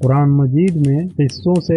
قرآن مجید میں قصوں سے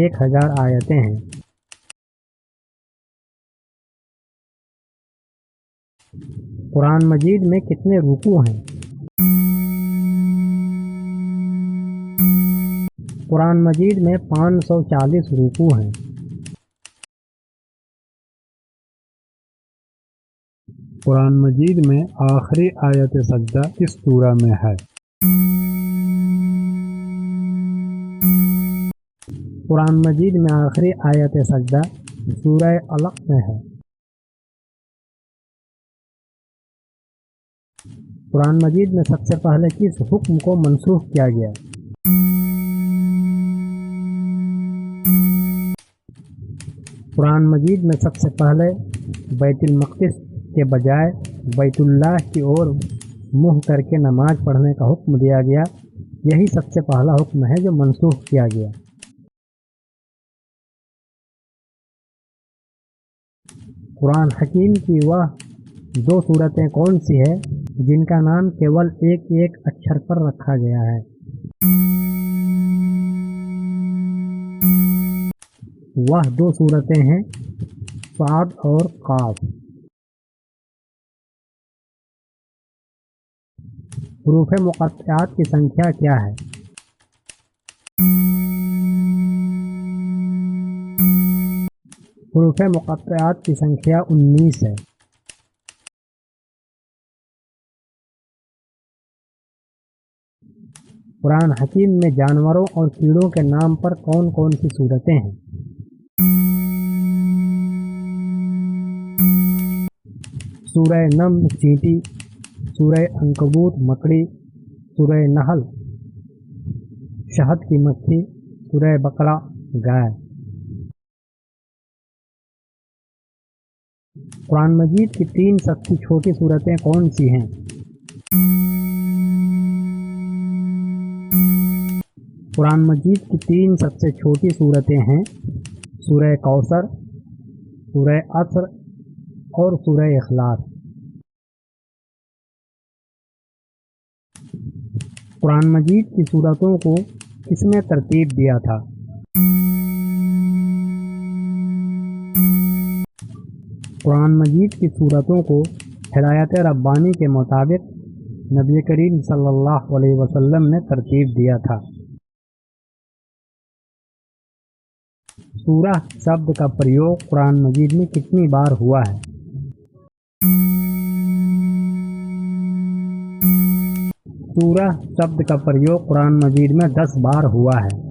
1000 آیتیں ہیں۔ قرآن مجید میں کتنے رکوع ہیں؟ قرآن مجید میں 540 رکوع ہیں۔ قرآن مجید میں آخری آیت سجدہ کس سورہ میں ہے؟ قرآن مجید میں آخری آیت سجدہ سورہ علق میں ہے۔ قرآن مجید میں سب سے پہلے کس حکم کو منسوخ کیا گیا؟ قرآن مجید میں سب سے پہلے بیت المقدس کے بجائے بیت اللہ کی اور منہ کر کے نماز پڑھنے کا حکم دیا گیا۔ یہی سب سے پہلا حکم ہے جو منسوخ کیا گیا۔ قرآن حکیم کی وہ 2 صورتیں کون سی ہے جن کا نام کیول ایک اچھر پر رکھا گیا ہے؟ وہ 2 صورتیں ہیں صاد اور قاف۔ حروف مقطعات کی سنکھیا کیا ہے؟ حروف مقطعات کی سنکھیا 19 ہے۔ قرآن حکیم میں جانوروں اور کیڑوں کے نام پر کون کون سی صورتیں ہیں؟ سورہ نمل چینٹی، سورہ عنکبوت مکڑی، سورہ نحل شہد کی مکھی، سورہ بقرہ گائے۔ قرآن مجید کی 3 سب سے چھوٹی سورتیں کون سی ہیں؟ قرآن مجید کی 3 سب سے چھوٹی سورتیں ہیں سورہ کوثر، سورہ عصر اور سورہ اخلاص۔ قرآن مجید کی سورتوں کو کس نے ترتیب دیا تھا؟ قرآن مجید کی سورتوں کو ہدایت ربانی کے مطابق نبی کریم صلی اللہ علیہ وسلم نے ترتیب دیا تھا۔ سورہ شبد کا پریوگ قرآن مجید میں کتنی بار ہوا ہے؟ سورہ شبد کا پریوگ قرآن مجید میں 10 بار ہوا ہے۔